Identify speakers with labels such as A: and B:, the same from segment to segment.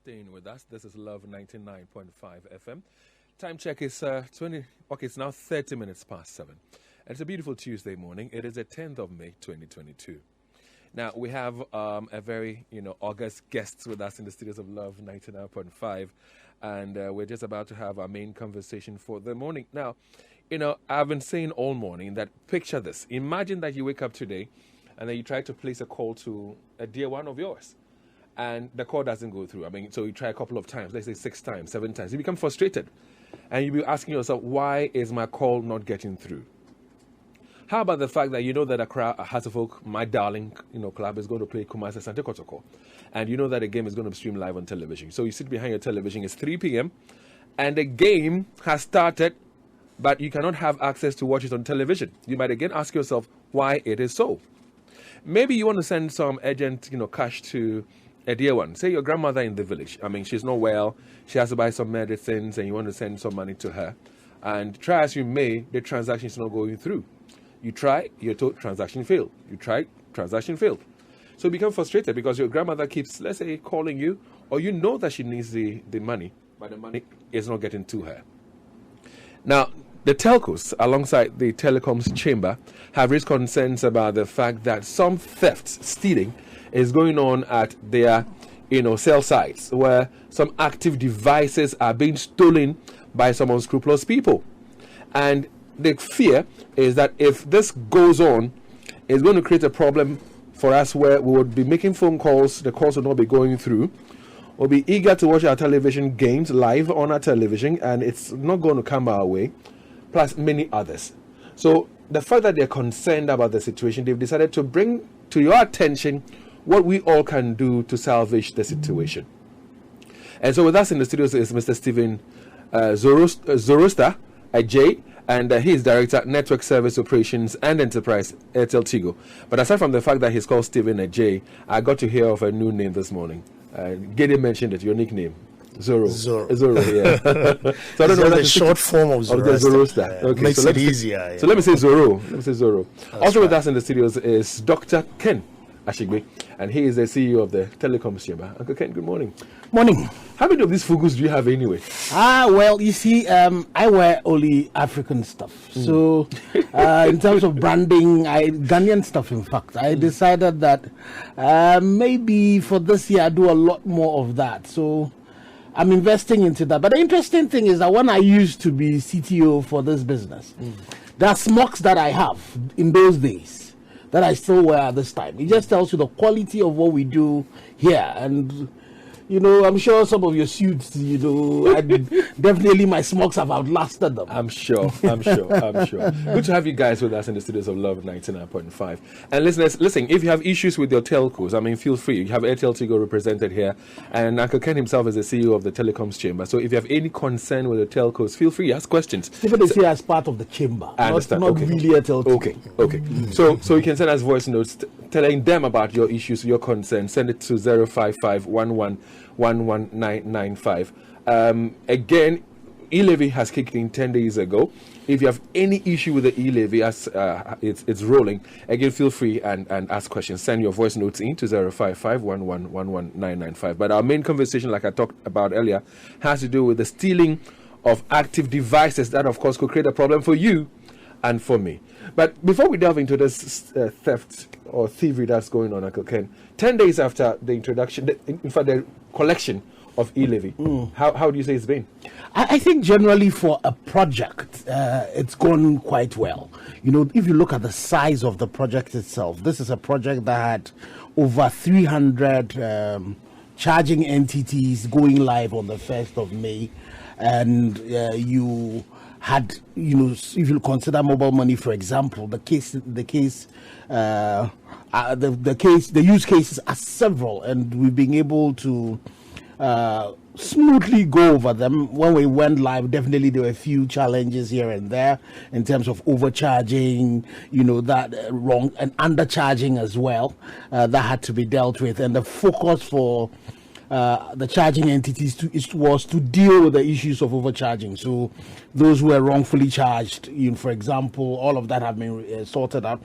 A: staying with us. This is Love 99.5 FM. Time check is it's now 30 minutes past 7. And it's a beautiful Tuesday morning. It is the 10th of May, 2022. Now, we have a very, august guest with us in the studios of Love 99.5. And we're just about to have our main conversation for the morning. Now, I've been saying all morning that picture this. Imagine that you wake up today and then you try to place a call to a dear one of yours. And the call doesn't go through. So you try a couple of times, let's say 6 times, 7 times. You become frustrated. And you'll be asking yourself, why is my call not getting through? How about the fact that you know that Accra Hasselfolk, my darling, club is going to play Kumasi Asante Kotoko. And you know that the game is going to stream live on television. So you sit behind your television, it's 3 p.m. and the game has started, but you cannot have access to watch it on television. You might again ask yourself why it is so. Maybe you want to send some urgent, cash to a dear one. Say your grandmother in the village. She's not well. She has to buy some medicines and you want to send some money to her. And try as you may, the transaction is not going through. You try, you're told transaction failed. You try, transaction failed. So you become frustrated because your grandmother keeps, let's say, calling you, or you know that she needs the money, but the money is not getting to her. Now, the telcos, alongside the telecoms chamber, have raised concerns about the fact that some theft, stealing, is going on at their, cell sites, where some active devices are being stolen by some unscrupulous people. And the fear is that if this goes on, it's going to create a problem for us where we would be making phone calls, the calls will not be going through. We'll be eager to watch our television games live on our television, and it's not going to come our way, plus many others. So the fact that they're concerned about the situation, they've decided to bring to your attention what we all can do to salvage the situation. And so with us in the studios is Mr. Stephen Zoroaster, Jay, and he is Director, Network Service Operations and Enterprise, Airtel Tigo. But aside from the fact that he's called Stephen Jay, I got to hear of a new name this morning. Gideon mentioned it, your nickname. Zoro, yeah. So I don't know, the short form of Zoroaster. Okay,
B: makes it easier. Yeah.
A: So let me say Zoro. Also with us in the studios is Dr. Ken Ashigbe, and he is the CEO of the Telecoms Chamber. Uncle Ken, good morning.
C: Morning.
A: How many of these fugus do you have anyway?
C: Well, you see, I wear only African stuff. So, in terms of branding, Ghanaian stuff, in fact. I decided that maybe for this year, I do a lot more of that. So, I'm investing into that. But the interesting thing is that when I used to be CTO for this business, there are smocks that I have in those days that I still wear at this time. It just tells you the quality of what we do here. And I'm sure some of your suits, definitely my smocks have outlasted them.
A: I'm sure. Good to have you guys with us in the studios of Love 99.5. And listeners, listen, if you have issues with your telcos, feel free. You have Airtel Tigo represented here. And Uncle Ken himself is the CEO of the Telecoms Chamber. So if you have any concern with the telcos, feel free, ask questions.
C: Stephen is here as part of the chamber.
A: I understand.
C: Not really Airtel Tigo.
A: Okay. So you can send us voice notes telling them about your issues, your concerns. Send it to 05511119995. Again, e-levy has kicked in 10 days ago. If you have any issue with the e-levy as it's rolling, again, feel free and ask questions. Send your voice notes in to 05511119995. But our main conversation, like I talked about earlier, has to do with the stealing of active devices that, of course, could create a problem for you and for me. But before we delve into this theft or thievery that's going on, Uncle Ken, 10 days after the introduction, in fact, the collection of e-levy, how do you say it's been?
C: I think generally for a project, it's gone quite well. If you look at the size of the project itself, this is a project that had over 300 charging entities going live on the 1st of May. And you had, if you consider mobile money, for example, the use cases are several, and we've been able to smoothly go over them. When we went live, definitely there were a few challenges here and there in terms of overcharging, that wrong, and undercharging as well, that had to be dealt with. And the focus for the charging entities was to deal with the issues of overcharging. So those who were wrongfully charged, for example, all of that have been sorted out.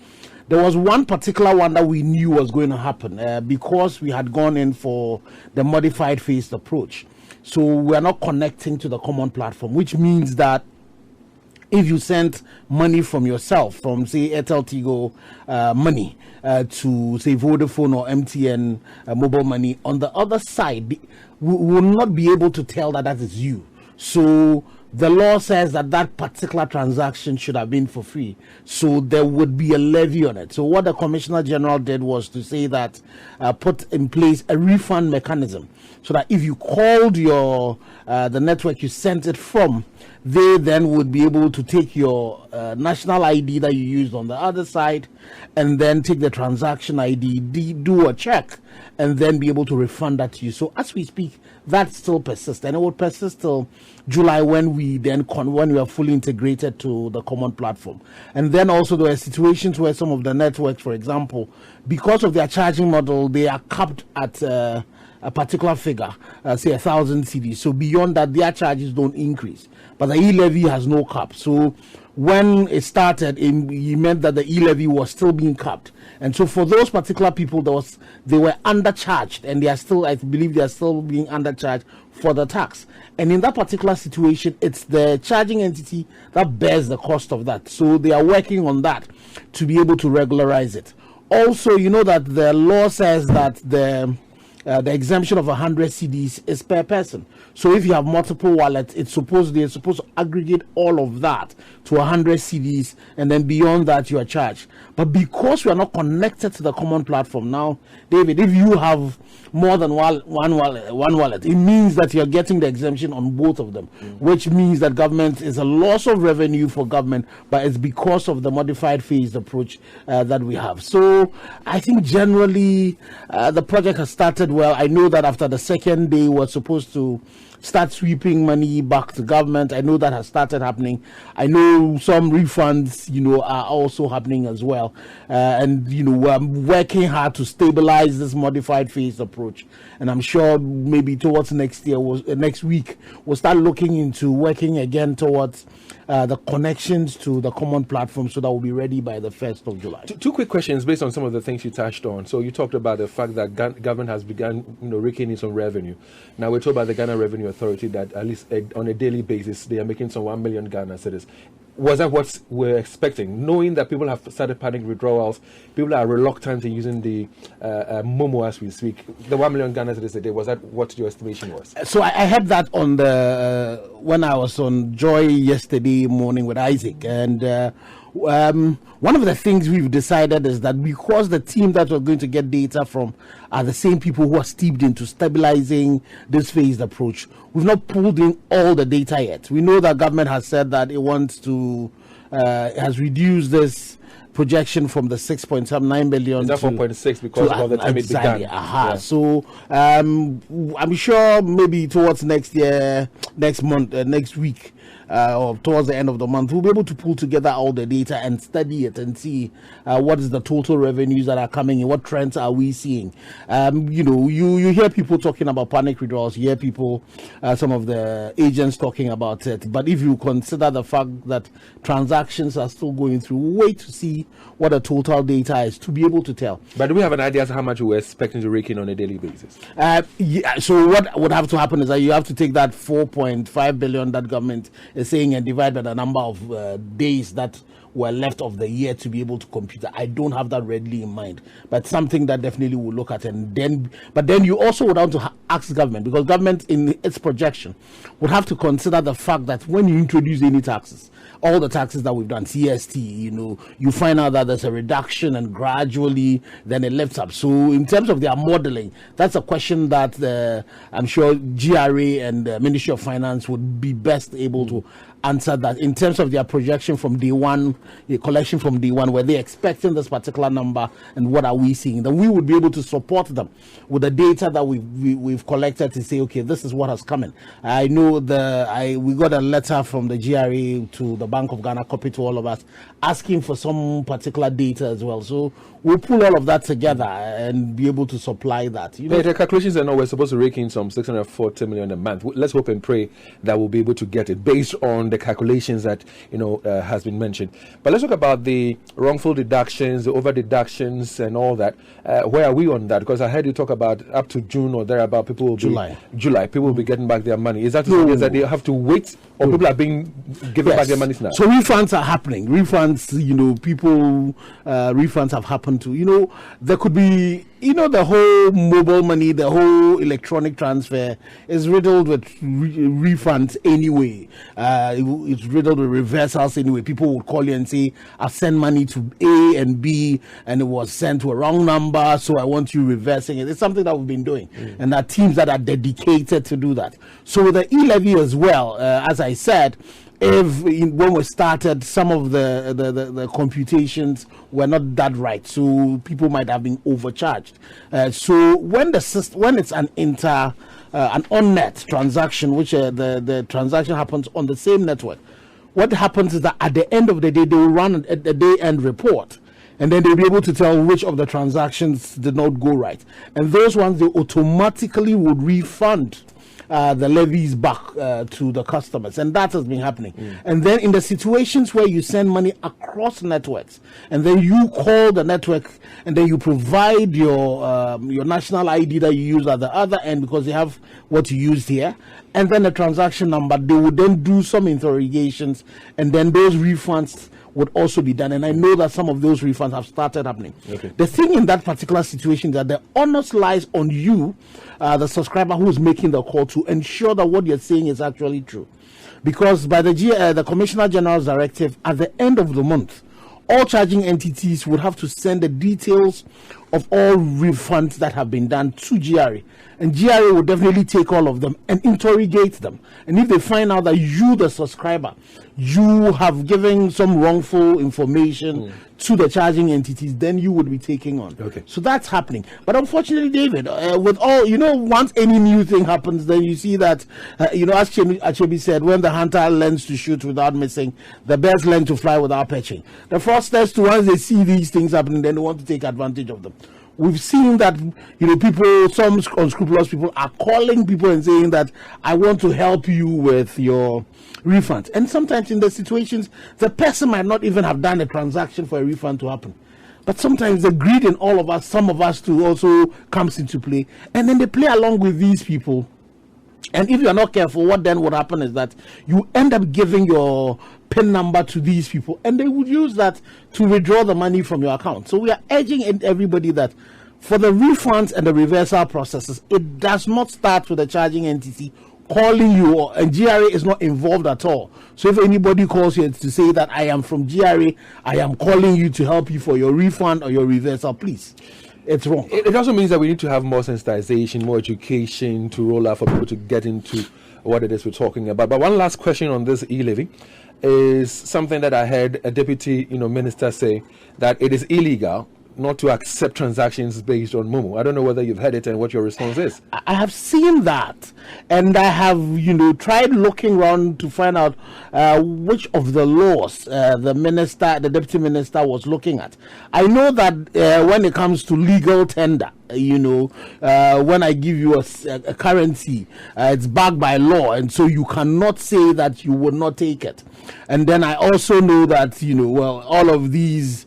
C: There was one particular one that we knew was going to happen because we had gone in for the modified phased approach. So we are not connecting to the common platform, which means that if you send money from yourself, from say Airtel Tigo money to say Vodafone or MTN mobile money, on the other side, we will not be able to tell that is you. So the law says that that particular transaction should have been for free. So there would be a levy on it. So what the Commissioner General did was to say that put in place a refund mechanism so that if you called your the network you sent it from, they then would be able to take your national ID that you used on the other side and then take the transaction ID, do a check, and then be able to refund that to you. So as we speak, that still persists, and it will persist till July when we are fully integrated to the common platform. And then also there are situations where some of the networks, for example, because of their charging model, they are capped at a particular figure, say 1,000 cedis. So beyond that, their charges don't increase. But the e-levy has no cap. So when it started, it meant that the e-levy was still being capped. And so for those particular people, they were undercharged, and I believe they are still being undercharged for the tax. And in that particular situation, it's the charging entity that bears the cost of that. So they are working on that to be able to regularize it. Also, you know that the law says that the exemption of 100 cedis is per person. So if you have multiple wallets, they're supposed to aggregate all of that to 100 cedis, and then beyond that you are charged. But because we are not connected to the common platform now, David, if you have more than one wallet, it means that you're getting the exemption on both of them, which means that government is a loss of revenue for government, but it's because of the modified phased approach that we have. So I think generally the project has started well. I know that after the second day we're supposed to start sweeping money back to government. I know that has started happening. I know some refunds, are also happening as well. And, we're working hard to stabilize this modified phase approach. And I'm sure maybe towards next week, we'll start looking into working again towards the connections to the common platform so that we'll be ready by the 1st of July.
A: Two quick questions based on some of the things you touched on. So you talked about the fact that government has begun, raking in some revenue. Now we're told by the Ghana Revenue Authority that at least on a daily basis, they are making some 1 million Ghana cedis. Was that what we're expecting? Knowing that people have started panic withdrawals, people are reluctant in using the Momo as we speak. The 1 million Ghana cedis a day, was that what your estimation was?
C: So I had that on when I was on Joy yesterday morning with Isaac, and one of the things we've decided is that because the team that we're going to get data from are the same people who are steeped into stabilizing this phased approach, we've not pulled in all the data yet. We know that government has said that it wants to has reduced this projection from the 6.79 billion
A: to 4.6 because of the time
C: exactly,
A: it began.
C: Yeah. So I'm sure maybe towards next month, next week, or towards the end of the month, we'll be able to pull together all the data and study it and see what is the total revenues that are coming in, what trends are we seeing. You hear people talking about panic withdrawals, you hear people, some of the agents talking about it. But if you consider the fact that transactions are still going through, wait to see what the total data is to be able to tell.
A: But do we have an idea as to how much we're expecting to rake in on a daily basis?
C: So what would have to happen is that you have to take that 4.5 billion that government is saying and divide by the number of days that were left of the year to be able to compute. I don't have that readily in mind, but something that definitely we'll look at. But then you also would have to ask government, because government in its projection would have to consider the fact that when you introduce any taxes, all the taxes that we've done, CST, you find out that there's a reduction and gradually then it lifts up. So in terms of their modeling, that's a question that I'm sure GRA and the Ministry of Finance would be best able to answered that in terms of their projection from day one, the collection from day one, were they expecting this particular number, and what are we seeing? Then we would be able to support them with the data that we've collected to say, okay, this is what has come in. I know we got a letter from the GRA to the Bank of Ghana, copy to all of us, asking for some particular data as well. So we'll pull all of that together and be able to supply that.
A: The calculations are now we're supposed to rake in some 640 million a month. Let's hope and pray that we'll be able to get it based on the calculations that has been mentioned. But let's talk about the wrongful deductions, the over deductions, and all that. Where are we on that? Because I heard you talk about up to June or thereabout, people will
C: July.
A: People will be getting back their money. Is that to suggest that they have to wait, or people are being given back their money now?
C: So refunds are happening. Refunds, refunds have happened to, there could be, the whole mobile money, the whole electronic transfer is riddled with refunds anyway. It's riddled with reversals anyway. People would call you and say, I sent money to A and B and it was sent to a wrong number, so I want you reversing it. It's something that we've been doing. And there are teams that are dedicated to do that. So with the e-levy as well, as I said, when we started, some of the computations were not that right, so people might have been overcharged. So when it's an on-net transaction, which the transaction happens on the same network, what happens is that at the end of the day, they will run a day-end report. And then they'll be able to tell which of the transactions did not go right. And those ones, they automatically would refund the levies back to the customers, and that has been happening. And then in the situations where you send money across networks, and then you call the network, and then you provide your national ID that you use at the other end because they have what you used here, and then the transaction number, they would then do some interrogations, and then those refunds would also be done. And I know that some of those refunds have started happening. Okay. The thing in that particular situation is that the onus lies on you, the subscriber who is making the call, to ensure that what you're saying is actually true. Because by the Commissioner General's directive, at the end of the month, all charging entities would have to send the details of all refunds that have been done to GRA. And GRA will definitely take all of them and interrogate them. And if they find out that you, the subscriber, you have given some wrongful information to the charging entities, then you would be taking on.
A: Okay.
C: So that's happening. But unfortunately, David, with all, once any new thing happens, then you see that, as Achebi said, when the hunter learns to shoot without missing, the birds learn to fly without perching. The fraudsters, once they see these things happening, then they want to take advantage of them. We've seen that, people, some unscrupulous people are calling people and saying that I want to help you with your refunds. And sometimes in the situations, the person might not even have done a transaction for a refund to happen. But sometimes the greed in all of us, some of us too, also comes into play. And then they play along with these people. And if you're not careful, what then would happen is that you end up giving your PIN number to these people, and they would use that to withdraw the money from your account. So we are urging everybody that for the refunds and the reversal processes, it does not start with the charging entity calling you, and GRA is not involved at all. So if anybody calls you to say that I am from GRA, I am calling you to help you for your refund or your reversal, please. It's wrong.
A: It also means that we need to have more sensitization, more education to roll out for people to get into what it is we're talking about. But one last question on this e-levy is something that I heard a deputy minister say, that it is illegal not to accept transactions based on Momo. I don't know whether you've heard it and what your response is.
C: I have seen that, and I have tried looking around to find out which of the laws the deputy minister was looking at. I know that when it comes to legal tender, when I give you a currency, it's backed by law, and so you cannot say that you would not take it. And then I also know that all of these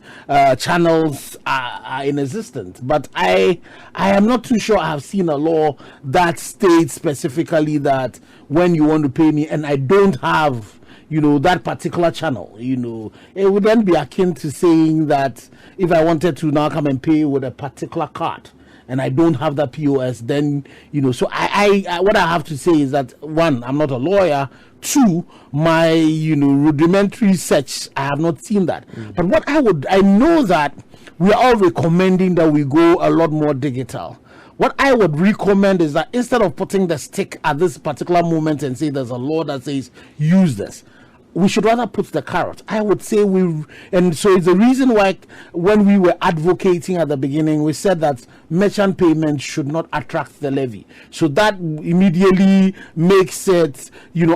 C: channels are in existence, but I am not too sure I have seen a law that states specifically that when you want to pay me and I don't have that particular channel, it would then be akin to saying that if I wanted to now come and pay with a particular card and I don't have that POS, then so I what I have to say is that, one, I'm not a lawyer. Two, my rudimentary search, I have not seen that. But what I know that we are all recommending that we go a lot more digital. What I would recommend is that instead of putting the stick at this particular moment and say there's a law that says use this, we should rather put the carrot. I would say and so it's the reason why when we were advocating at the beginning, we said that merchant payments should not attract the levy. So that immediately makes it,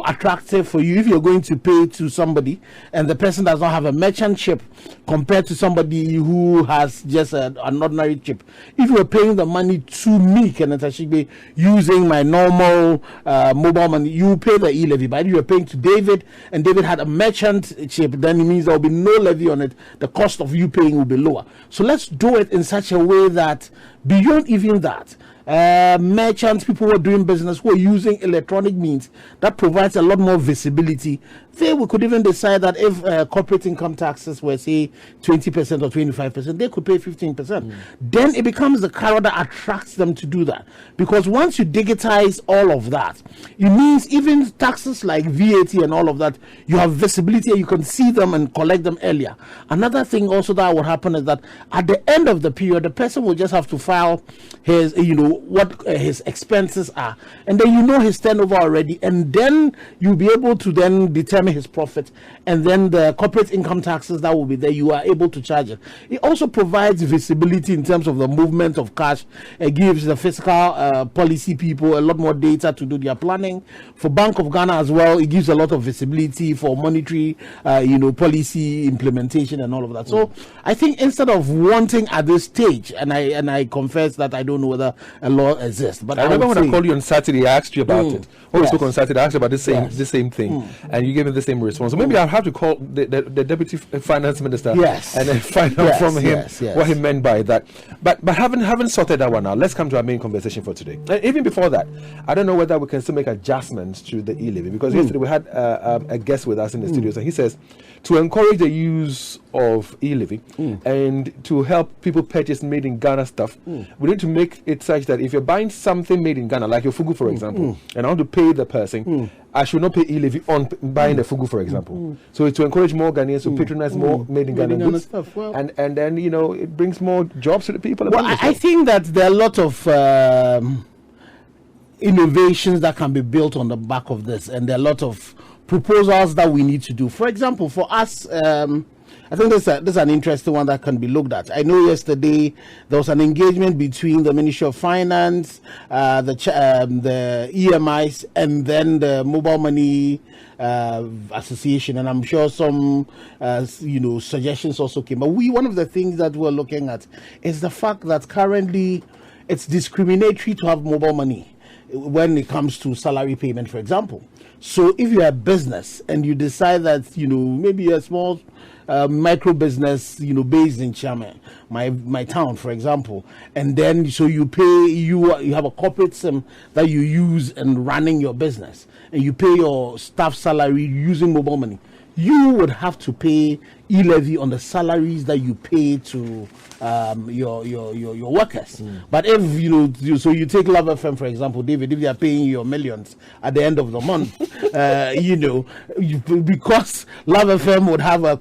C: attractive for you if you're going to pay to somebody and the person does not have a merchant chip compared to somebody who has just an ordinary chip. If you're paying the money to me, Kenneth Ashigbe, using my normal mobile money, you pay the e-levy. But if you're paying to David and David had a merchant chip, then it means there will be no levy on it. The cost of you paying will be lower. So let's do it in such a way that beyond even that, merchants, people who are doing business, who are using electronic means, that provides a lot more visibility. We could even decide that if corporate income taxes were, say, 20% or 25%, they could pay 15%. Then it becomes the carrot that attracts them to do that. Because once you digitize all of that, it means even taxes like VAT and all of that, you have visibility and you can see them and collect them earlier. Another thing also that will happen is that at the end of the period, the person will just have to file his, what his expenses are. And then his turnover already. And then you'll be able to then determine his profit, and then the corporate income taxes that will be there, you are able to charge it. It also provides visibility in terms of the movement of cash. It gives the fiscal policy people a lot more data to do their planning. For Bank of Ghana as well, it gives a lot of visibility for monetary policy implementation and all of that. So I think instead of wanting at this stage, and I confess that I don't know whether a law exists, but
A: I remember when I called you on Saturday, I asked you about it. When we spoke on Saturday, I asked you about the same thing, and you gave me the same response. So maybe I'll have to call the deputy finance minister and then find out from him what he meant by that. But having sorted that one out, let's come to our main conversation for today. Even before that, I don't know whether we can still make adjustments to the e-levy, because yesterday we had a guest with us in the studios, and he says to encourage the use of e-levy and to help people purchase made in Ghana stuff, we need to make it such that if you're buying something made in Ghana, like your fugu, for example, and I want to pay the person, I should not pay e-levy on buying the fugu, for example. So it's to encourage more Ghanaians to patronize more made in Ghana goods,
C: stuff. Well,
A: and then it brings more jobs to the people.
C: Well, I think that there are a lot of innovations that can be built on the back of this, and there are a lot of proposals that we need to do. For example, for us, I think this is an interesting one that can be looked at. I know yesterday there was an engagement between the Ministry of Finance, the EMIs, and then the Mobile Money Association, and I'm sure some suggestions also came. But one of the things that we're looking at is the fact that currently it's discriminatory to have mobile money when it comes to salary payment, for example. So if you're a business and you decide that maybe you're a small micro business based in Chama, my town, for example, and then so you pay, you have a corporate SIM that you use in running your business, and you pay your staff salary using mobile money, you would have to pay e-levy on the salaries that you pay to your workers. But if so you take Love FM, for example, David, if they are paying you millions at the end of the month, because Love FM would have a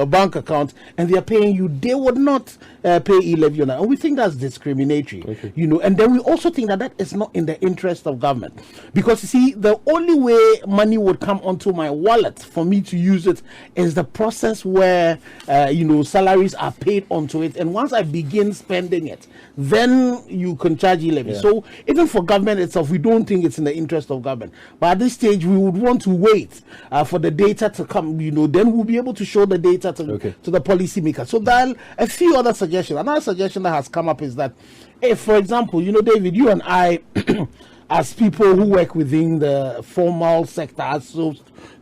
C: bank account and they are paying you, they would not pay e-levy on that. And we think that's discriminatory. And then we also think that is not in the interest of government, because you see, the only way money would come onto my wallet for me to use it is the process where salaries are paid onto it, and once I begin spending it, then you can charge e-levy. So even for government itself, we don't think it's in the interest of government. But at this stage, we would want to wait for the data to come. Then we'll be able to show the data to the policymakers. So there are a few other suggestions. Another suggestion that has come up is that, if, for example, David, you and I, as people who work within the formal sector, so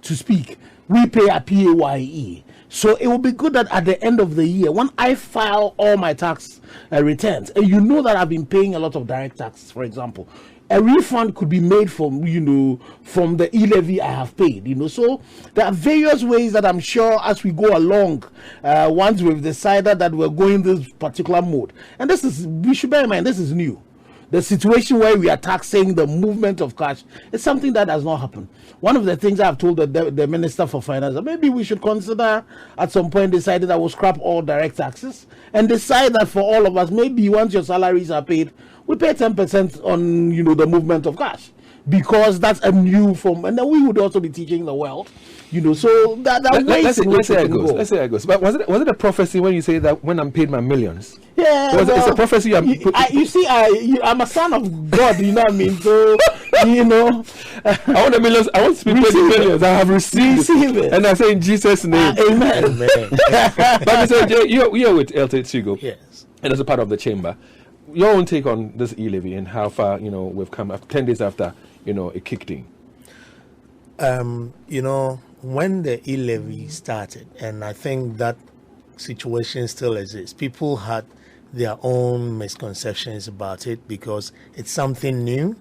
C: to speak, we pay a PAYE. So it will be good that at the end of the year, when I file all my tax returns, and that I've been paying a lot of direct taxes, for example, a refund could be made from the e-levy I have paid. So there are various ways that I'm sure as we go along, once we've decided that we're going this particular mode, and we should bear in mind, this is new. The situation where we are taxing the movement of cash is something that has not happened. One of the things I've told the Minister for Finance, that maybe we should consider at some point deciding that we'll scrap all direct taxes and decide that for all of us, maybe once your salaries are paid, we pay 10% on the movement of cash. because that's a new form, and then we would also be teaching the world, so let's
A: say it goes. But was it a prophecy when you say that when I'm paid my millions?
C: Yeah,
A: it's a prophecy.
C: I'm a son of God. You know what I mean? So I
A: want the millions. I want to be paid the millions. I have received it, and I say in Jesus' name,
C: Amen.
A: But Mr. J, you're with LT Chigo,
C: yes,
A: and as a part of the chamber. Your own take on this e-levy and how far we've come 10 days after it kicked in.
B: When the e-levy started, and I think that situation still exists, people had their own misconceptions about it because it's something new,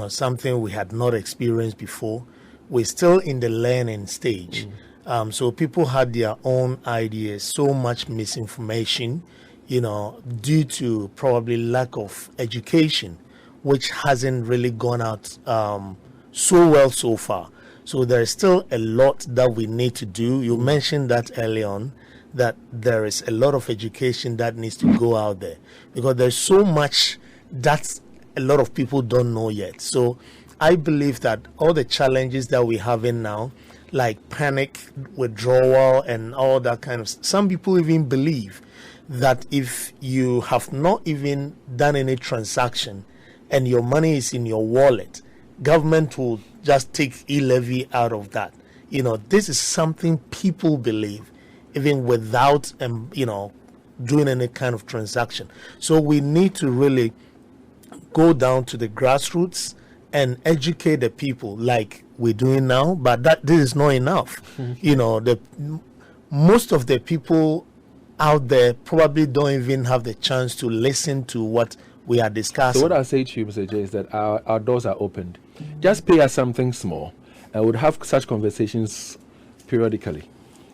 B: something we had not experienced before. We're still in the learning stage. So people had their own ideas, so much misinformation, due to probably lack of education, which hasn't really gone out so well so far. So there's still a lot that we need to do. You mentioned that early on, that there is a lot of education that needs to go out there because there's so much that a lot of people don't know yet. So I believe that all the challenges that we're having now, like panic, withdrawal, and all that kind of, some people even believe that if you have not even done any transaction and your money is in your wallet, government will just take e-levy out of that. This is something people believe even without doing any kind of transaction. So we need to really go down to the grassroots and educate the people like we're doing now, but this is not enough. Most of the people out there probably don't even have the chance to listen to what we are discussing.
A: So what I say to you, Mr. J, is that our doors are opened. Just pay us something small, and we'll have such conversations periodically.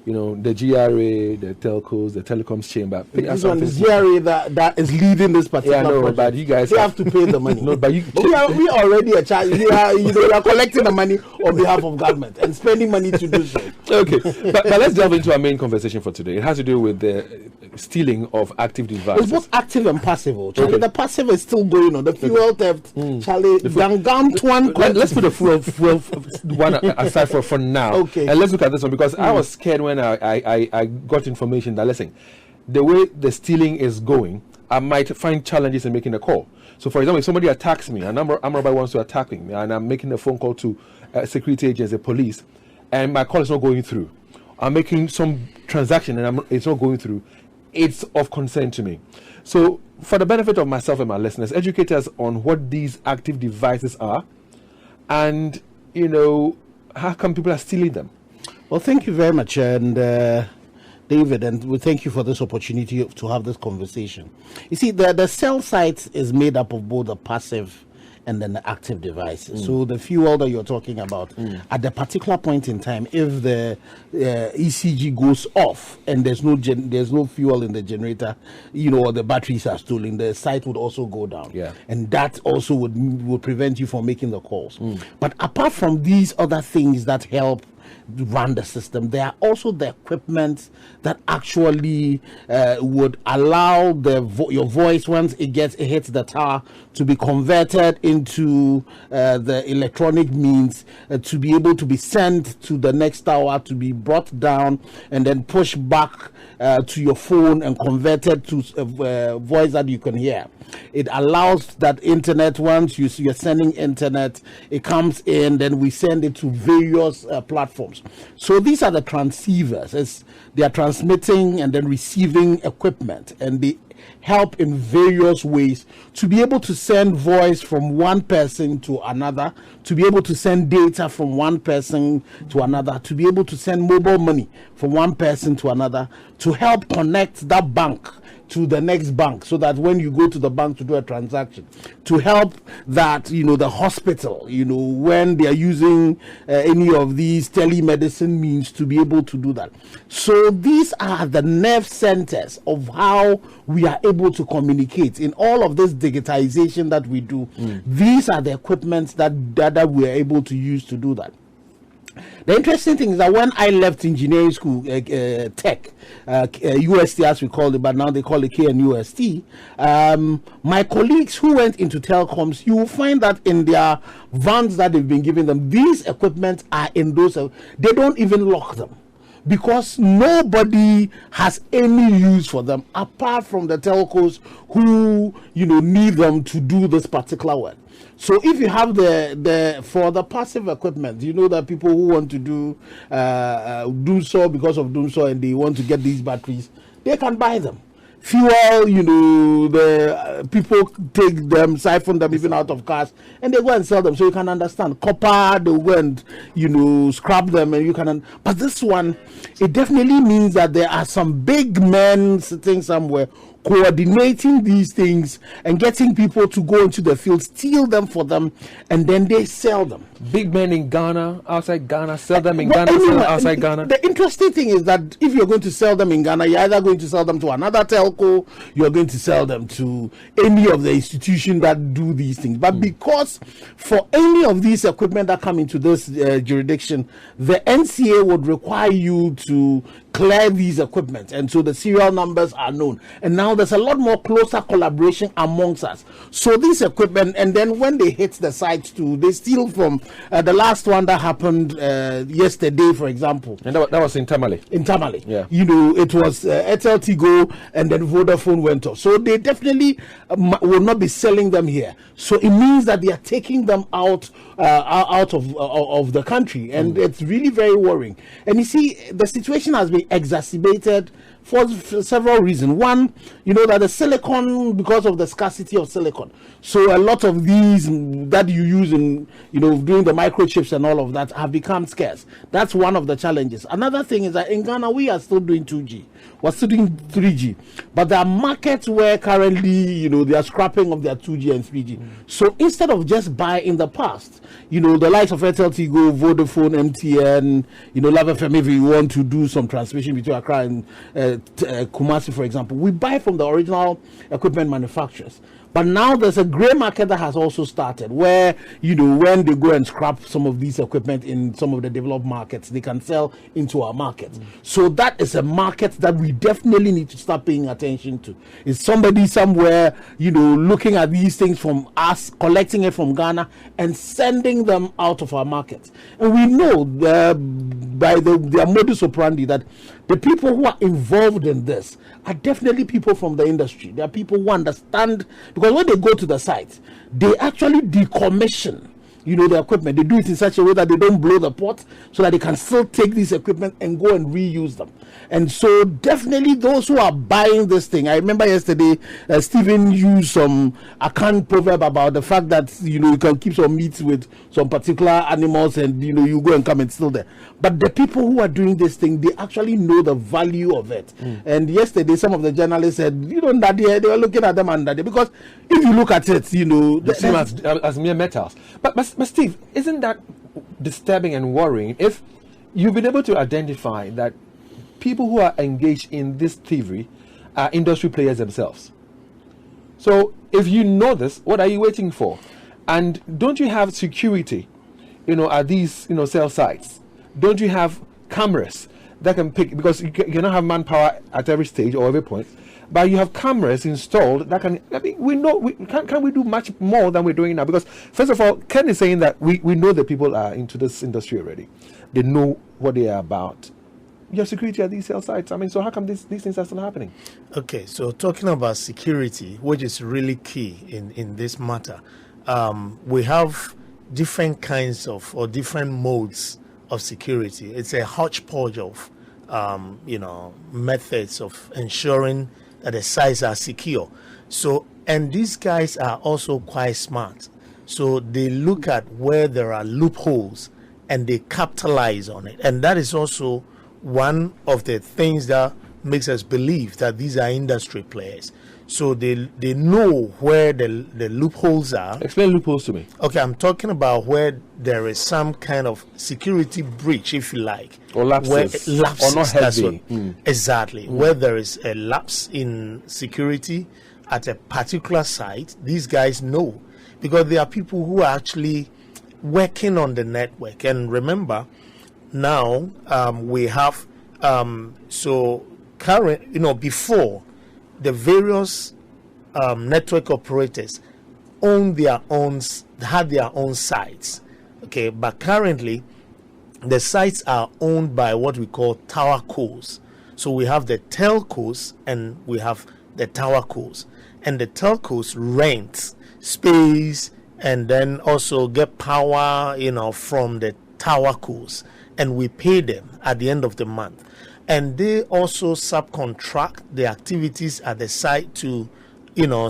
A: The GRA, the telcos, the telecoms chamber.
C: This one is GRA that is leading this particular project.
A: But you guys
C: have to pay the money.
A: No, but
C: we already a charge. We are collecting the money on behalf of government and spending money to do so.
A: Okay, but let's delve into our main conversation for today. It has to do with the stealing of active devices.
C: It's both active and passive. Charlie, okay. The passive is still going on. The fuel theft, Charlie,
A: let's put the fuel one aside for now.
C: Okay.
A: And let's look at this one because I was scared when I got information that, listen, the way the stealing is going, I might find challenges in making a call. So, for example, if somebody attacks me, a number wants to attack me, and I'm making a phone call to security agents, the police, and my call is not going through. I'm making some transaction and it's not going through. It's of concern to me. So, for the benefit of myself and my listeners, educate us on what these active devices are, and how come people are stealing them.
C: Well, thank you very much, and David, and we thank you for this opportunity to have this conversation. You see, the cell site is made up of both the passive and then the active devices. So the fuel that you're talking about, at the particular point in time, if the ECG goes off and there's no fuel in the generator, or the batteries are stolen, the site would also go down.
A: Yeah.
C: And that also would prevent you from making the calls. But apart from these other things that help run the system, there are also the equipment that actually would allow your voice, once it hits the tower, to be converted into the electronic means to be able to be sent to the next tower, to be brought down and then pushed back to your phone and converted to a voice that you can hear. It allows that internet, once you're sending internet, it comes in, then we send it to various platforms. So these are the transceivers. They are transmitting and then receiving equipment, and they help in various ways to be able to send voice from one person to another, to be able to send data from one person to another, to be able to send mobile money from one person to another, to help connect that bank to the next bank, so that when you go to the bank to do a transaction, to help that the hospital, when they are using any of these telemedicine means, to be able to do that. So these are the nerve centers of how we are able to communicate in all of this digitization that we do. These are the equipments that we are able to use to do that. The interesting thing is that when I left engineering school, tech, UST as we call it, but now they call it KNUST, my colleagues who went into telecoms, you will find that in their vans that they've been giving them, these equipment are in those, they don't even lock them, because nobody has any use for them apart from the telcos who need them to do this particular work. So if you have for the passive equipment, that people who want to do so because of doom so, and they want to get these batteries, they can buy them. Fuel, the people take them, siphon them even out of cars, and they go and sell them. So you can understand. Copper, they go and scrap them, and you can. But this one, it definitely means that there are some big men sitting somewhere coordinating these things and getting people to go into the field, steal them for them, and then they sell them.
A: Big men in Ghana, outside Ghana, sell them in Ghana, sell them outside Ghana.
C: The interesting thing is that if you're going to sell them in Ghana, you're either going to sell them to another telco, you're going to sell them to any of the institutions that do these things. But because for any of these equipment that come into this jurisdiction, the NCA would require you to clear these equipment, and so the serial numbers are known, and now there's a lot more closer collaboration amongst us. So these equipment, and then when they hit the sites too, they steal from the last one that happened yesterday, for example,
A: and that was in Tamale. Yeah,
C: it was Airtel Tigo, and then Vodafone went off. So they definitely will not be selling them here. So it means that they are taking them out of the country, and it's really very worrying. And you see, the situation has been exacerbated for several reasons. One, that the silicon, because of the scarcity of silicon, so a lot of these that you use in doing the microchips and all of that have become scarce. That's one of the challenges. Another thing is that in Ghana we are still doing 2G, we're still doing 3G, but there are markets where currently they are scrapping of their 2G and 3G. So instead of just buy in the past, the likes of Airtel Tigo, Vodafone, MTN, Love FM, if you want to do some transmission between Accra and Kumasi, for example, we buy from the original equipment manufacturers. But now there's a gray market that has also started where, when they go and scrap some of these equipment in some of the developed markets, they can sell into our market. So that is a market that we definitely need to start paying attention to. Is somebody somewhere, looking at these things from us, collecting it from Ghana and sending them out of our market. And we know by their modus operandi that the people who are involved in this are definitely people from the industry. They are people who understand, because when they go to the site, they actually decommission the equipment. They do it in such a way that they don't blow the pot, so that they can still take this equipment and go and reuse them. And so definitely those who are buying this thing, I remember yesterday Stephen used some Akan proverb about the fact that you can keep some meat with some particular animals, and you go and come and steal them. But the people who are doing this thing, they actually know the value of it. And yesterday some of the journalists said, they were looking at them under there, because if you look at it, they
A: seem as mere metals. But Steve, isn't that disturbing and worrying if you've been able to identify that people who are engaged in this thievery are industry players themselves? So if you know this, what are you waiting for? And don't you have security, at these, cell sites? Don't you have cameras that can pick, because you cannot have manpower at every stage or every point, but you have cameras installed that can, can we do much more than we're doing now? Because first of all, Ken is saying that we know that people are into this industry already. They know what they are about. You have security at these cell sites. So how come these things are still happening?
B: Okay, so talking about security, which is really key in this matter, we have different kinds of, or different modes of security. It's a hodgepodge of, methods of ensuring that the sites are secure. So, and these guys are also quite smart. So they look at where there are loopholes and they capitalize on it. And that is also one of the things that makes us believe that these are industry players. So they know where the loopholes are.
A: Explain loopholes to me.
B: Okay, I'm talking about where there is some kind of security breach, if you like.
A: Or lapses. Or not heavy.
B: Exactly. Where there is a lapse in security at a particular site, these guys know. Because there are people who are actually working on the network. And remember, now we have so current, before the various network operators had their own sites. Okay, but currently the sites are owned by what we call tower cos. So we have the telcos and we have the tower cos, and the telcos rent space and then also get power, from the tower cos, and we pay them at the end of the month. And they also subcontract the activities at the site to,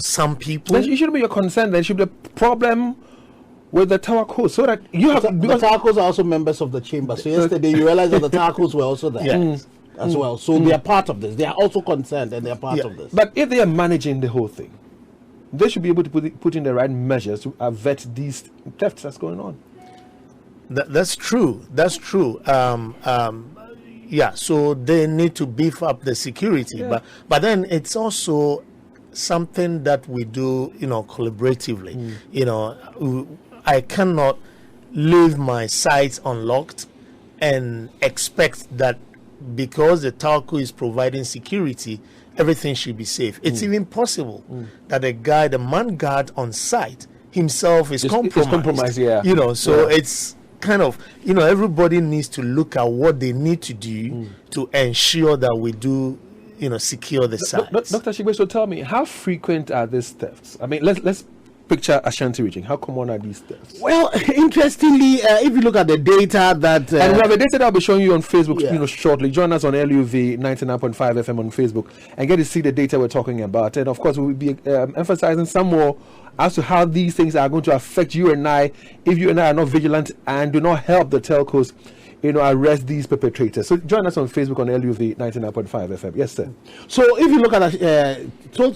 B: some people.
A: It shouldn't be your concern. There should be a problem with the tower cos, so that you have.
C: The tower cos are also members of the chamber. So yesterday you realized that the tower cos were also there as well. So they are part of this. They are also concerned and they are part of this.
A: But if they are managing the whole thing, they should be able to put in the right measures to avert these thefts that's going on.
B: That's true. Yeah, so they need to beef up the security, but then it's also something that we do, collaboratively. I cannot leave my sites unlocked and expect that because the telco is providing security, everything should be safe. It's even possible that the man guard on site himself is compromised. It's kind of, everybody needs to look at what they need to do to ensure that we do, secure the sites.
A: Dr. Shigbe, so tell me, how frequent are these thefts? I mean, let's picture Ashanti region. How common are these thefts?
C: Well, interestingly, if you look at the data that...
A: and we have a data that I'll be showing you on Facebook shortly. Join us on LUV 99.5 FM on Facebook and get to see the data we're talking about. And of course, we'll be emphasizing some more as to how these things are going to affect you and I if you and I are not vigilant and do not help the telcos arrest these perpetrators. So join us on Facebook on LUV 99.5 FM. Yes, sir.
C: So if you look at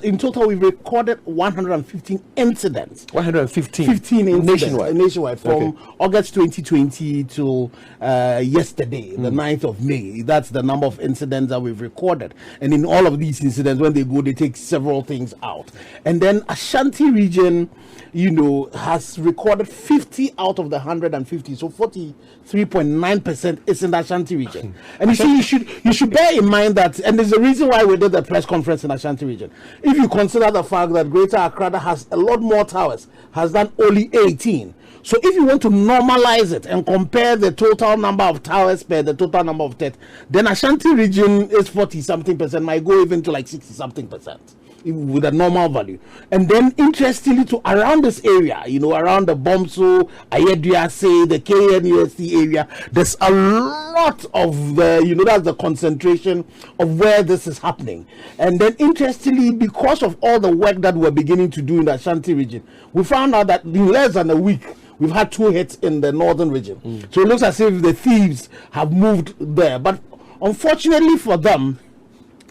C: in total, we recorded 115 incidents.
A: 115?
C: 15 incidents
A: nationwide
C: from August 2020 to yesterday, the 9th of May. That's the number of incidents that we've recorded. And in all of these incidents, when they go, they take several things out. And then Ashanti region, has recorded 50 out of the 150. So 43.9% is in the Ashanti region. And you should bear in mind that, and there's a reason why we did the press conference in Ashanti region. If you consider the fact that Greater Accra has a lot more towers, has done only 18. So if you want to normalize it and compare the total number of towers per the total number of theft, then Ashanti region is 40-something%, might go even to like 60-something% with a normal value. And then interestingly, to around this area, around the Bomso, Ayedriase, the KNUST area, there's a lot of that's the concentration of where this is happening. And then interestingly, because of all the work that we're beginning to do in the Ashanti region, we found out that in less than a week, we've had 2 hits in the northern region. So it looks as if the thieves have moved there. But unfortunately for them,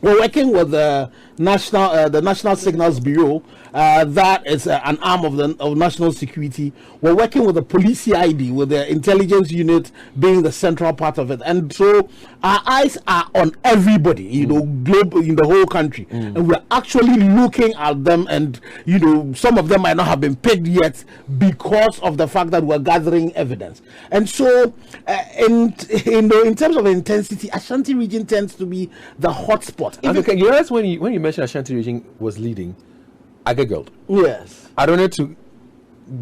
C: we're working with the National Signals Bureau. That is an arm of national security. We're working with the police CID, with the intelligence unit being the central part of it. And so our eyes are on everybody, global in the whole country. And we're actually looking at them, and some of them might not have been picked yet because of the fact that we're gathering evidence. And so in terms of intensity, Ashanti region tends to be the hotspot.
A: Okay, you realize when you mentioned Ashanti region was leading, I giggled.
C: Yes.
A: I don't need to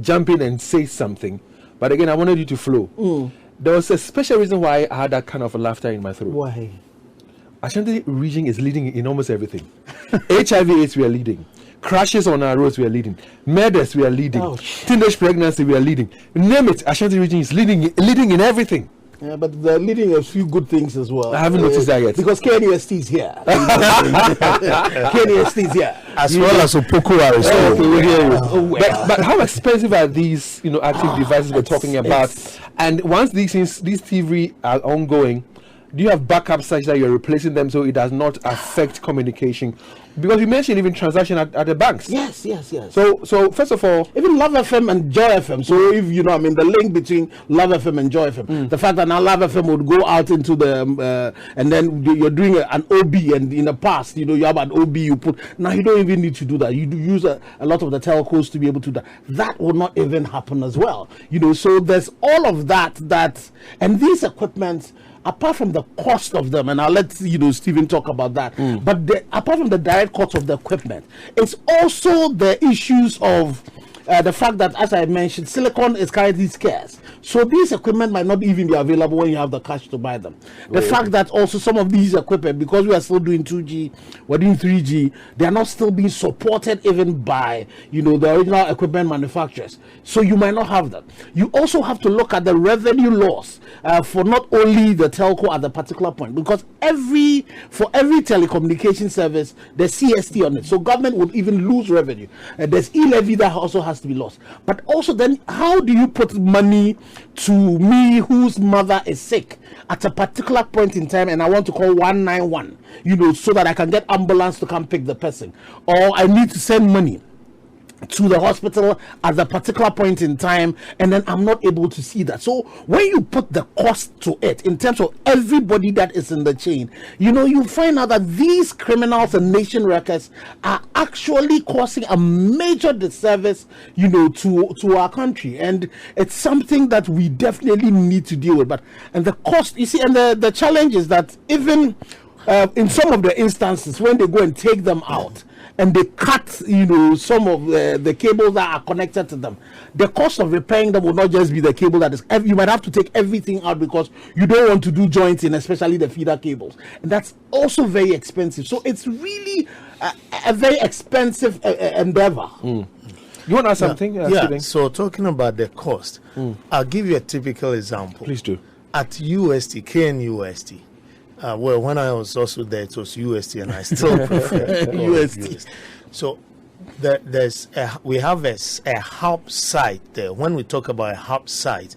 A: jump in and say something, but again, I wanted you to flow. There was a special reason why I had that kind of laughter in my throat.
C: Why?
A: Ashanti region is leading in almost everything. HIV/AIDS, we are leading. Crashes on our roads, we are leading. Murders, we are leading. Teenage pregnancy, we are leading. Name it, Ashanti region is leading in everything.
C: Yeah, but they're leading a few good things as well.
A: I haven't noticed that yet.
C: Because KNUST is here. KNUST is here.
B: As well as Opoku are restored.
A: We hear you. But how expensive are these, active devices we're talking about? And once these thievery are ongoing, do you have backup such that you're replacing them so it does not affect communication Because you mentioned even transaction at the banks.
C: Yes.
A: So first of all,
C: even Love FM and Joy FM. So if you know, I mean, the link between Love FM and Joy FM, the fact that now Love FM would go out into the and then you're doing an OB, and in the past, you know, you have an OB you put. Now you don't even need to do that. You do use a lot of the telcos to be able to do that. That will not even happen as well. You know, so there's all of that and these equipments, apart from the cost of them, and I'll let Stephen talk about that, but apart from the direct cost of the equipment, it's also the issues of the fact that, as I mentioned, silicon is currently scarce. So these equipment might not even be available when you have the cash to buy them. The fact that also some of these equipment, because we are still doing 2G, we're doing 3G, they are not still being supported even by, the original equipment manufacturers. So you might not have that. You also have to look at the revenue loss for not only the telco at the particular point, because for every telecommunication service, there's CST on it. So government would even lose revenue. There's e-levy that also has to be lost. But also then, how do you put money to me whose mother is sick at a particular point in time, and I want to call 191, so that I can get ambulance to come pick the person, or I need to send money to the hospital at the particular point in time, and then I'm not able to see that. So when you put the cost to it in terms of everybody that is in the chain, you find out that these criminals and nation wreckers are actually causing a major disservice, to our country, and it's something that we definitely need to deal with. And the cost, you see, and the challenge is that even in some of the instances when they go and take them out, and they cut, some of the cables that are connected to them, the cost of repairing them will not just be the cable that is. You might have to take everything out because you don't want to do jointing, especially the feeder cables, and that's also very expensive. So it's really a very expensive endeavor.
A: You want to ask something?
B: Yeah. So talking about the cost, I'll give you a typical example.
A: Please do.
B: At UST, KNUST. Well, when I was also there, it was UST, and I still prefer UST. So we have a hub site there. When we talk about a hub site,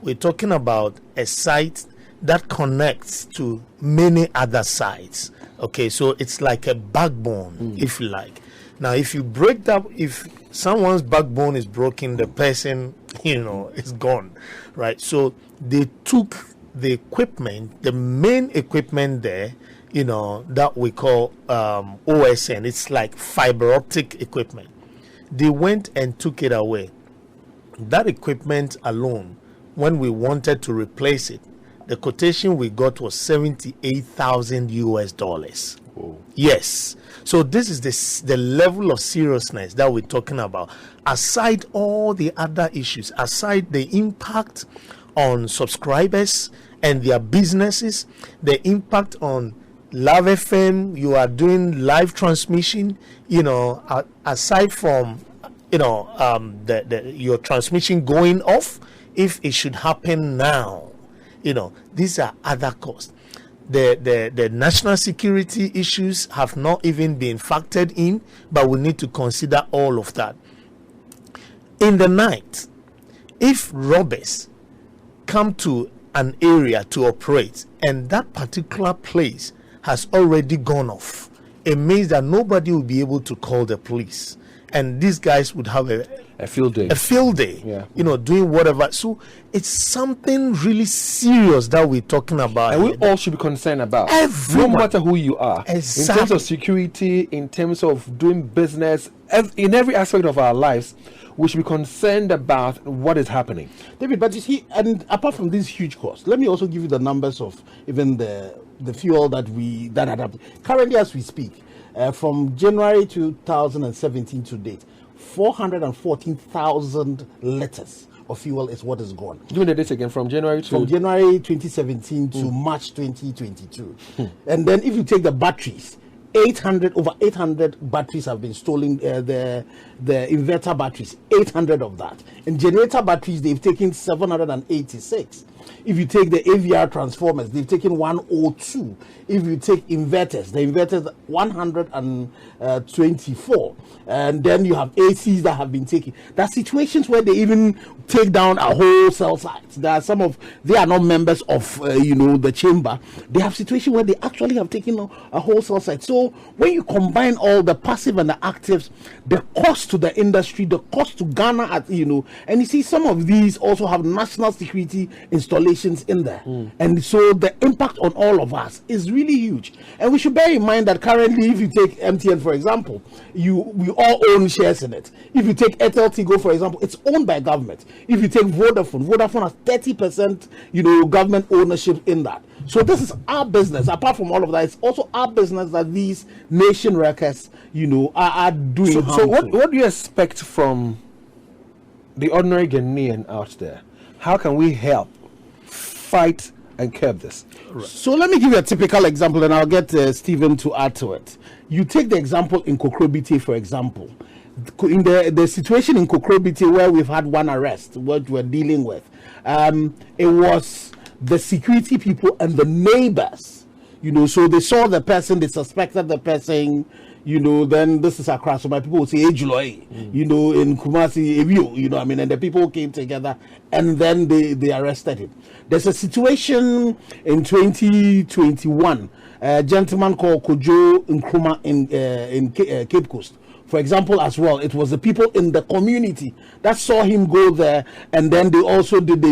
B: we're talking about a site that connects to many other sites. Okay, so it's like a backbone, if you like. Now, if you break that, if someone's backbone is broken, the person, is gone, right? So they took the equipment, the main equipment there, that we call OSN. It's like fiber optic equipment. They went and took it away. That equipment alone, when we wanted to replace it, the quotation we got was $78,000. Whoa. Yes. So this is the level of seriousness that we're talking about. Aside all the other issues, aside the impact on subscribers and their businesses, the impact on Love FM, you are doing live transmission, aside from, your transmission going off, if it should happen now, these are other costs. The national security issues have not even been factored in, but we need to consider all of that. In the night, if robbers come to an area to operate and that particular place has already gone off, it means that nobody will be able to call the police, and these guys would have a field day,
A: yeah.
B: Doing whatever. So it's something really serious that we're talking about,
A: and we all should be concerned about.
B: Everyone.
A: No matter who you are,
B: exactly.
A: In terms of security, in terms of doing business, in every aspect of our lives, we should be concerned about what is happening.
C: David, but you see, and apart from these huge costs, let me also give you the numbers of even the fuel that had happened. Currently, as we speak, from January 2017 to date, 414,000 liters of fuel is what is gone.
A: Give me the date again, from January
C: 2017 to March 2022. And then if you take the batteries, over 800 batteries have been stolen, the inverter batteries, 800 of that. And generator batteries, they've taken 786. If you take the AVR transformers, they've taken 102. If you take inverters, the inverters 124. And then you have ACs that have been taken. There are situations where they even take down a whole cell site. They are not members of the chamber. They have situations where they actually have taken a whole cell site. So So when you combine all the passive and the actives, the cost to the industry, the cost to Ghana, and you see some of these also have national security installations in there. And so the impact on all of us is really huge. And we should bear in mind that currently, if you take MTN, for example, we all own shares in it. If you take Airtel Tigo, for example, it's owned by government. If you take Vodafone has 30%, government ownership in that. So this is our business. Apart from all of that, it's also our business that these nation wreckers, are doing.
A: So what do you expect from the ordinary Ghanaian out there? How can we help fight and curb this?
C: Right. So let me give you a typical example, and I'll get Stephen to add to it. You take the example in Kokrobiti, for example. In the situation in Kokrobiti where we've had one arrest, what we're dealing with, it was the security people and the neighbors, so they saw the person, they suspected the person, then this is Accra, so my people would say Ejuloi, in Kumasi, Ebio, and the people came together and then they arrested him. There's a situation in 2021, a gentleman called Kojo Nkrumah in Cape Coast. For example, as well, it was the people in the community that saw him go there, and then they also did the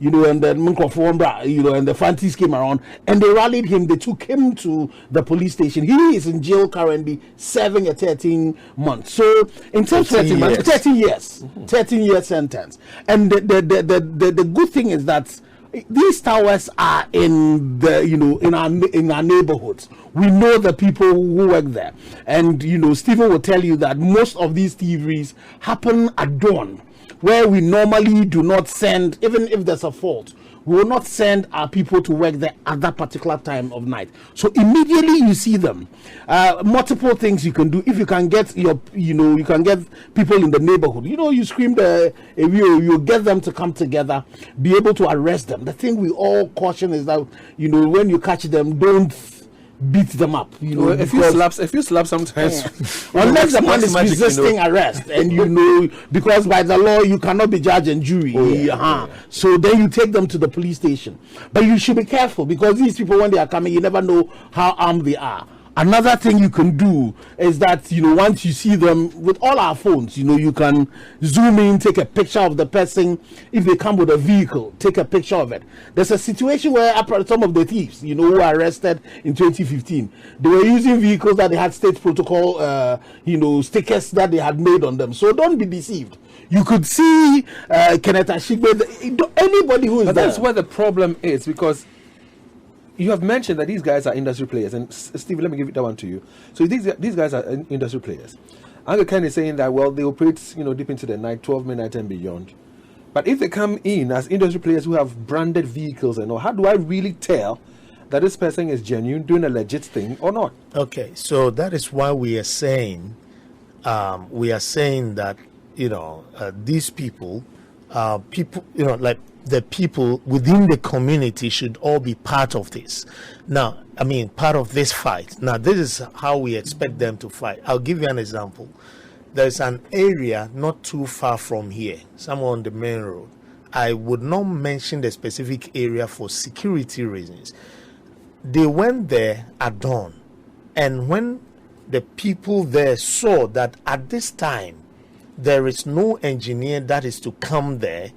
C: and then and the Fantis came around, and they rallied him. They took him to the police station. He is in jail currently, serving a 13 months. So in terms of 13 years, 13 year sentence. And the good thing is that these towers are in the in our neighborhoods. We know the people who work there, and Stephen will tell you that most of these thieveries happen at dawn, where we normally do not send, even if there's a fault, we will not send our people to work there at that particular time of night. So immediately you see them. Multiple things you can do. If you can get you can get people in the neighborhood. You scream you get them to come together, be able to arrest them. The thing we all caution is that when you catch them, don't beat them up.
A: If you slap sometimes,
C: unless the man is resisting arrest, and because by the law you cannot be judge and jury. So then you take them to the police station. But you should be careful, because these people, when they are coming, you never know how armed they are. Another thing you can do is that, once you see them with all our phones, you can zoom in, take a picture of the person. If they come with a vehicle, take a picture of it. There's a situation where some of the thieves, who were arrested in 2015, they were using vehicles that they had state protocol, stickers that they had made on them. So don't be deceived. You could see Kenneth Ashigbe, anybody who is there.
A: But that's where the problem is, because you have mentioned that these guys are industry players, and Steve, let me give that one to you. So these guys are industry players. Uncle Ken is saying that, well, they operate, deep into the night, 12 midnight and beyond. But if they come in as industry players who have branded vehicles and all, how do I really tell that this person is genuine, doing a legit thing or not?
B: Okay, so that is why we are saying that these people, like the people within the community should all be part of this. Now, part of this fight. Now, this is how we expect them to fight. I'll give you an example. There's an area not too far from here, somewhere on the main road. I would not mention the specific area for security reasons. They went there at dawn, and when the people there saw that at this time there is no engineer that is to come there,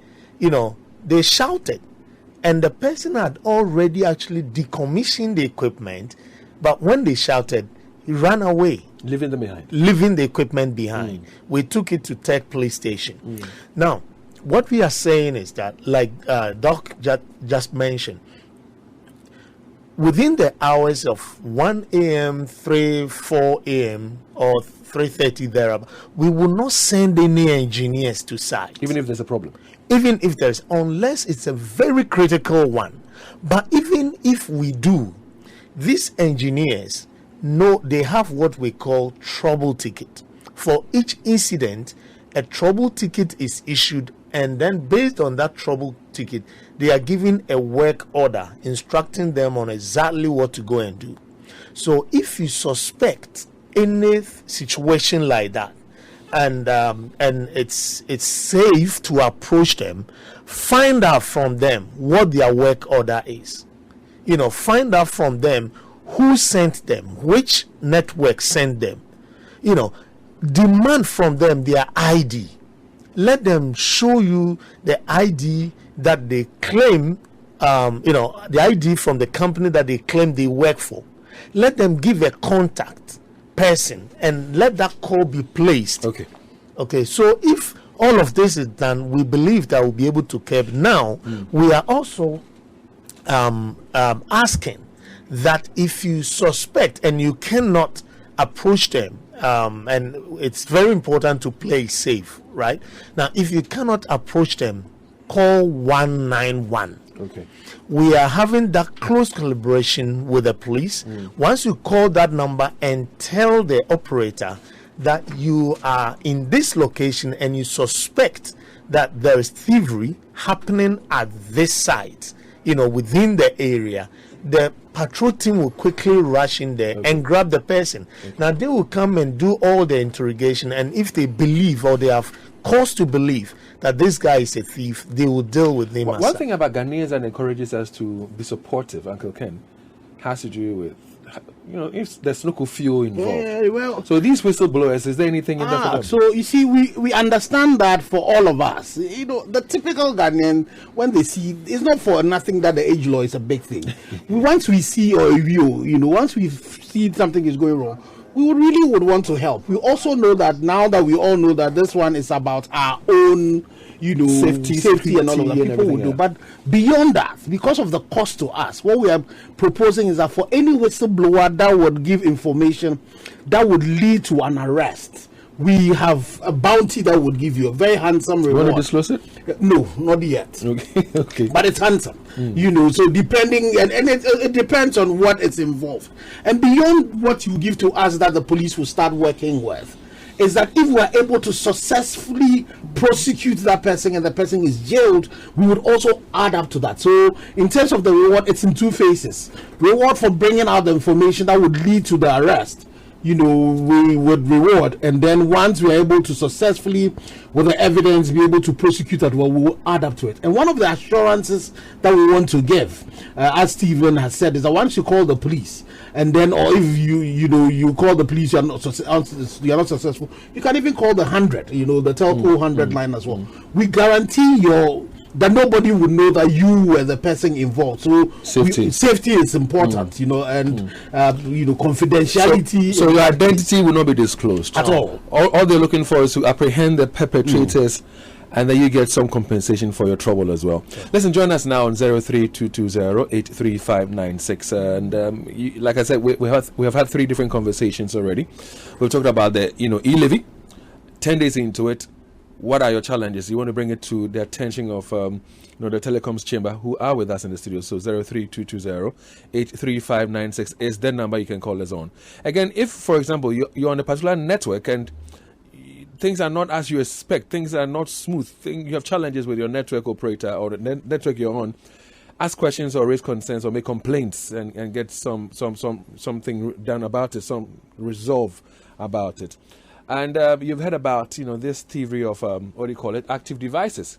B: they shouted, and the person had already actually decommissioned the equipment, but when they shouted, he ran away,
A: leaving
B: the equipment behind. We took it to Tech Police Station. Now, what we are saying is that, like Doc just mentioned, within the hours of 1 a.m., 3, 4 a.m., or 3:30 thereabout, we will not send any engineers to site.
A: Even if there's a problem?
B: Even if there's, unless it's a very critical one. But even if we do, these engineers know they have what we call trouble ticket. For each incident, a trouble ticket is issued, and then based on that trouble ticket, they are given a work order instructing them on exactly what to go and do. So if you suspect any situation like that, and it's safe to approach them, find out from them what their work order is. Find out from them who sent them, which network sent them. Demand from them their ID. Let them show you the ID that they claim, the ID from the company that they claim they work for. Let them give a contact person and let that call be placed. Okay, so if all of this is done, we believe that we'll be able to curb. Now, we are also asking that if you suspect and you cannot approach them, and it's very important to play safe, right? Now, if you cannot approach them, call 191.
A: Okay.
B: We are having that close collaboration with the police. Once you call that number and tell the operator that you are in this location and you suspect that there is thievery happening at this site, within the area, the patrol team will quickly rush in there and grab the person. Now they will come and do all the interrogation, and if they believe or they have cause to believe that this guy is a thief, they will deal with him.
A: One thing about Ghanaians that encourages us to be supportive, Uncle Ken, has to do with, if there's no fuel involved. So these whistleblowers, is there anything in that for them?
C: So you see, we understand that for all of us. The typical Ghanaian, when they see, it's not for nothing that the age law is a big thing. Once we see or review, once we see something is going wrong, we would want to help. We also know that now that we all know that this one is about our own, safety and all of that, people will do. But beyond that, because of the cost to us, what we are proposing is that for any whistleblower that would give information that would lead to an arrest, we have a bounty that would give you a very handsome reward.
A: You want to disclose it?
C: No, not yet.
A: Okay.
C: But it's handsome. So depending, and it depends on what is involved. And beyond what you give to us that the police will start working with, is that if we are able to successfully prosecute that person and the person is jailed, we would also add up to that. So in terms of the reward, it's in two phases. Reward for bringing out the information that would lead to the arrest, we would reward, and then once we are able to successfully, with the evidence, be able to prosecute that, we will add up to it. And one of the assurances that we want to give, as Stephen has said, is that once you call the police, and then, or if you call the police, you are not successful, you can even call the 100, the telco 100 line as well. We guarantee that nobody would know that you were the person involved. So safety is important, and confidentiality.
A: So your identity will not be disclosed
B: at all.
A: All they're looking for is to apprehend the perpetrators, and then you get some compensation for your trouble as well. Listen, join us now on 03220-83596. And like I said, we have had 3 different conversations already. We've talked about the e-levy. 10 days into it, what are your challenges? You want to bring it to the attention of the telecoms chamber, who are with us in the studio. So 03220-83596 is the number you can call us on. Again, if, for example, you're on a particular network and things are not as you expect, things are not smooth, you have challenges with your network operator or the network you're on, ask questions or raise concerns or make complaints and get something done about it, some resolve about it. And you've heard about, this theory of, active devices,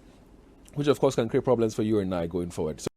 A: which of course can create problems for you and I going forward. So